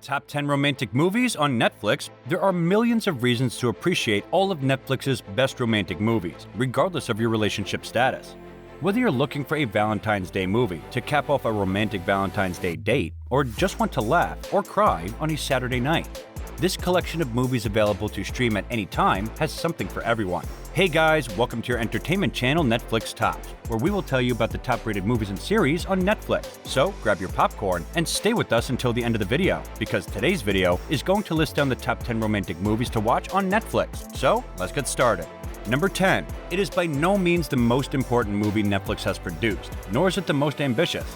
Top 10 romantic movies on Netflix. There are millions of reasons to appreciate all of Netflix's best romantic movies, regardless of your relationship status. Whether you're looking for a Valentine's Day movie to cap off a romantic Valentine's Day date, or just want to laugh or cry on a Saturday night, this collection of movies available to stream at any time has something for everyone. Hey guys, welcome to your entertainment channel Netflix Tops, where we will tell you about the top-rated movies and series on Netflix. So grab your popcorn and stay with us until the end of the video, because today's video is going to list down the top 10 romantic movies to watch on Netflix. So let's get started. Number 10. It is by no means the most important movie Netflix has produced, nor is it the most ambitious,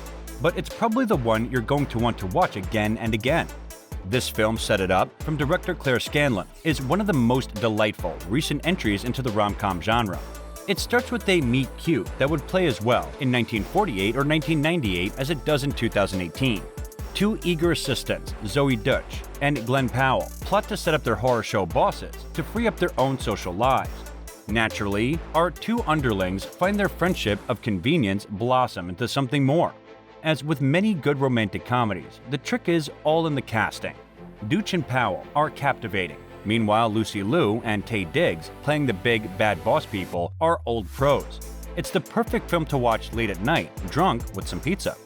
but it's probably the one you're going to want to watch again and again. This film, Set It Up, from director Claire Scanlon, is one of the most delightful recent entries into the rom-com genre. It starts with a meet cute that would play as well in 1948 or 1998 as it does in 2018. Two eager assistants, Zoe Deutsch and Glenn Powell, plot to set up their horror show bosses to free up their own social lives. Naturally, our two underlings find their friendship of convenience blossom into something more. As with many good romantic comedies, the trick is all in the casting. Deutsch and Powell are captivating. Meanwhile, Lucy Liu and Taye Diggs, playing the big, bad boss people, are old pros. It's the perfect film to watch late at night, drunk with some pizza.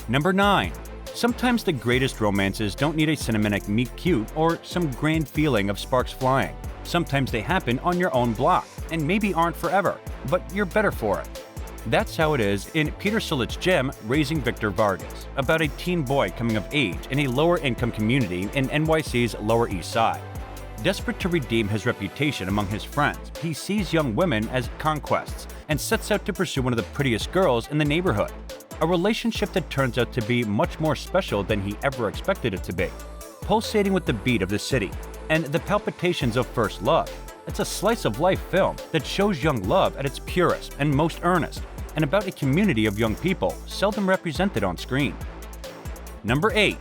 Number 9. Sometimes the greatest romances don't need a cinematic meet-cute or some grand feeling of sparks flying. Sometimes they happen on your own block, and maybe aren't forever, but you're better for it. That's how it is in Peter Salich's gem, Raising Victor Vargas, about a teen boy coming of age in a lower-income community in NYC's Lower East Side. Desperate to redeem his reputation among his friends, he sees young women as conquests and sets out to pursue one of the prettiest girls in the neighborhood. A relationship that turns out to be much more special than he ever expected it to be. Pulsating with the beat of the city and the palpitations of first love, it's a slice-of-life film that shows young love at its purest and most earnest, and about a community of young people seldom represented on screen. Number 8.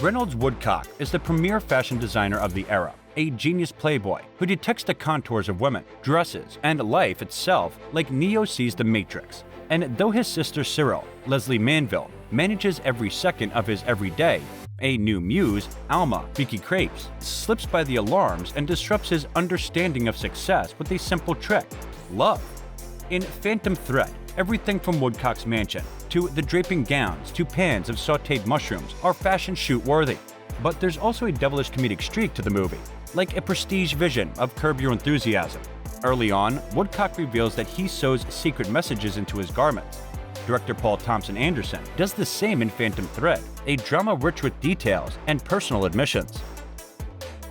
Reynolds Woodcock is the premier fashion designer of the era, a genius playboy who detects the contours of women, dresses, and life itself like Neo sees the Matrix. And though his sister Cyril, Leslie Manville, manages every second of his everyday, a new muse, Alma, Vicky Krieps, slips by the alarms and disrupts his understanding of success with a simple trick: love. In Phantom Thread, everything from Woodcock's mansion to the draping gowns to pans of sautéed mushrooms are fashion shoot worthy. But there's also a devilish comedic streak to the movie, like a prestige vision of Curb Your Enthusiasm. Early on, Woodcock reveals that he sews secret messages into his garments. Director Paul Thompson Anderson does the same in Phantom Thread, a drama rich with details and personal admissions.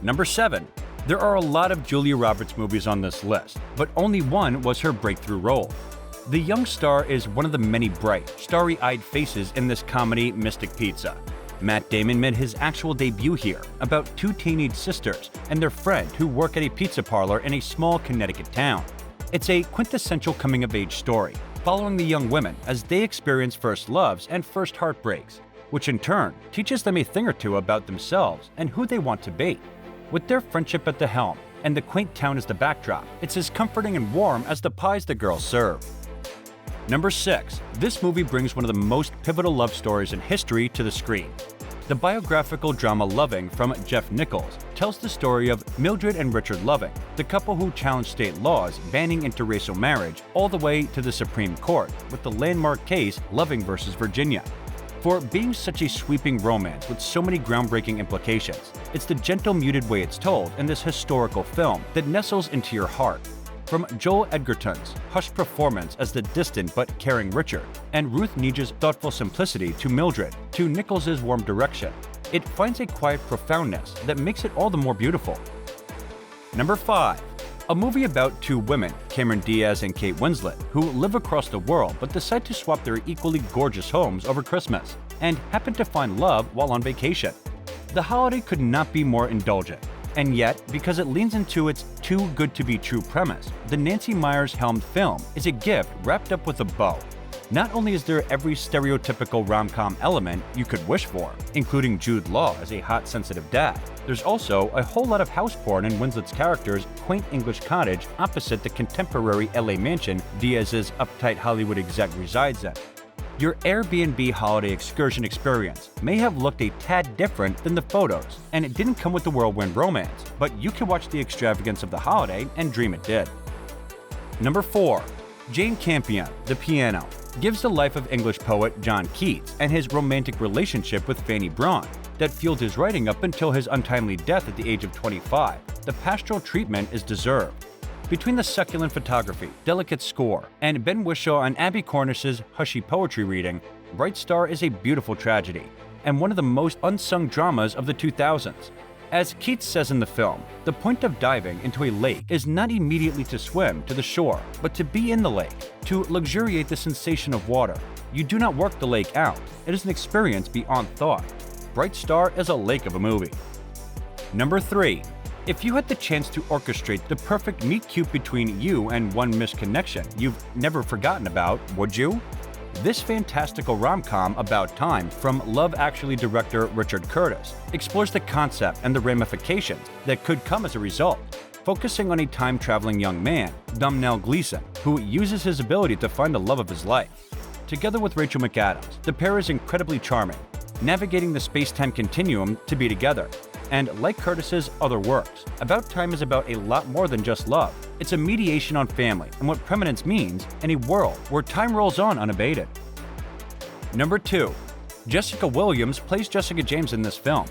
Number 7. There are a lot of Julia Roberts movies on this list, but only one was her breakthrough role. The young star is one of the many bright, starry-eyed faces in this comedy, Mystic Pizza. Matt Damon made his actual debut here, about two teenage sisters and their friend who work at a pizza parlor in a small Connecticut town. It's a quintessential coming-of-age story, following the young women as they experience first loves and first heartbreaks, which in turn teaches them a thing or two about themselves and who they want to be. With their friendship at the helm and the quaint town as the backdrop, it's as comforting and warm as the pies the girls serve. Number 6. This movie brings one of the most pivotal love stories in history to the screen. The biographical drama Loving from Jeff Nichols tells the story of Mildred and Richard Loving, the couple who challenged state laws banning interracial marriage all the way to the Supreme Court with the landmark case Loving versus Virginia. For being such a sweeping romance with so many groundbreaking implications, it's the gentle, muted way it's told in this historical film that nestles into your heart. From Joel Edgerton's hushed performance as the distant but caring Richard, and Ruth Nege's thoughtful simplicity to Mildred, to Nichols' warm direction, it finds a quiet profoundness that makes it all the more beautiful. Number 5. A movie about two women, Cameron Diaz and Kate Winslet, who live across the world but decide to swap their equally gorgeous homes over Christmas, and happen to find love while on vacation. The holiday could not be more indulgent. And yet, because it leans into its too good to be true premise, the Nancy Meyers-helmed film is a gift wrapped up with a bow. Not only is there every stereotypical rom-com element you could wish for, including Jude Law as a hot, sensitive dad, there's also a whole lot of house porn in Winslet's character's quaint English cottage opposite the contemporary LA mansion Diaz's uptight Hollywood exec resides in. Your Airbnb holiday excursion experience may have looked a tad different than the photos, and it didn't come with the whirlwind romance, but you can watch the extravagance of the holiday and dream it did. Number 4. Jane Campion, The Piano, gives the life of English poet John Keats and his romantic relationship with Fanny Brawne that fueled his writing up until his untimely death at the age of 25. The pastoral treatment is deserved. Between the succulent photography, delicate score, and Ben Whishaw and Abby Cornish's hushy poetry reading, Bright Star is a beautiful tragedy and one of the most unsung dramas of the 2000s. As Keats says in the film, the point of diving into a lake is not immediately to swim to the shore, but to be in the lake, to luxuriate the sensation of water. You do not work the lake out. It is an experience beyond thought. Bright Star is a lake of a movie. Number 3. If you had the chance to orchestrate the perfect meet-cute between you and one missed connection you've never forgotten about, would you? This fantastical rom-com about time from Love Actually director Richard Curtis explores the concept and the ramifications that could come as a result, focusing on a time-traveling young man, Domhnall Gleeson, who uses his ability to find the love of his life. Together with Rachel McAdams, the pair is incredibly charming, navigating the space-time continuum to be together. And like Curtis's other works, About Time is about a lot more than just love. It's a mediation on family and what preeminence means in a world where time rolls on unabated. Number 2. Jessica Williams plays Jessica James in this film.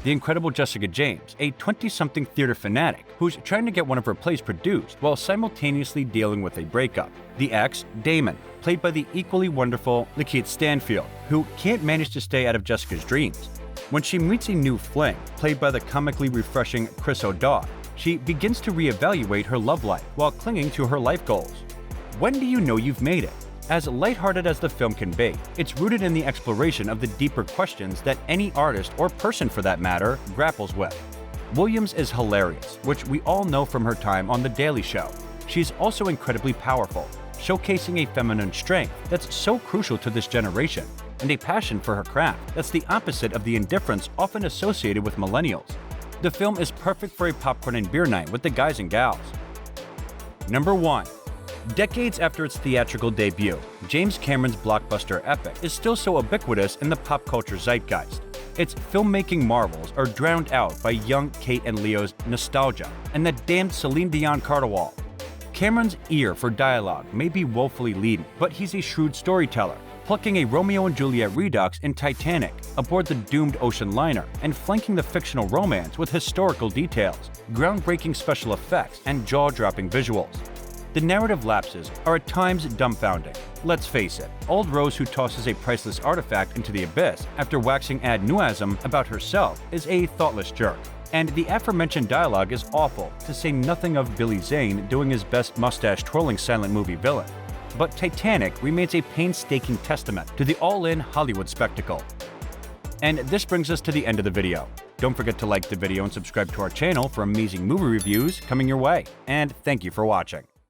The incredible Jessica James, a 20-something theater fanatic who's trying to get one of her plays produced while simultaneously dealing with a breakup. The ex, Damon, played by the equally wonderful Lakeith Stanfield, who can't manage to stay out of Jessica's dreams. When she meets a new fling, played by the comically refreshing Chris O'Dowd, she begins to reevaluate her love life while clinging to her life goals. When do you know you've made it? As lighthearted as the film can be, it's rooted in the exploration of the deeper questions that any artist, or person for that matter, grapples with. Williams is hilarious, which we all know from her time on The Daily Show. She's also incredibly powerful, showcasing a feminine strength that's so crucial to this generation, and a passion for her craft that's the opposite of the indifference often associated with millennials. The film is perfect for a popcorn and beer night with the guys and gals. Number 1. Decades after its theatrical debut, James Cameron's blockbuster epic is still so ubiquitous in the pop culture zeitgeist. Its filmmaking marvels are drowned out by young Kate and Leo's nostalgia and that damned Celine Dion Carnival. Cameron's ear for dialogue may be woefully leading, but he's a shrewd storyteller, plucking a Romeo and Juliet redux in Titanic aboard the doomed ocean liner and flanking the fictional romance with historical details, groundbreaking special effects, and jaw-dropping visuals. The narrative lapses are at times dumbfounding. Let's face it, old Rose who tosses a priceless artifact into the abyss after waxing ad nauseam about herself is a thoughtless jerk. And the aforementioned dialogue is awful, to say nothing of Billy Zane doing his best mustache-twirling silent movie villain. But Titanic remains a painstaking testament to the all-in Hollywood spectacle. And this brings us to the end of the video. Don't forget to like the video and subscribe to our channel for amazing movie reviews coming your way. And thank you for watching.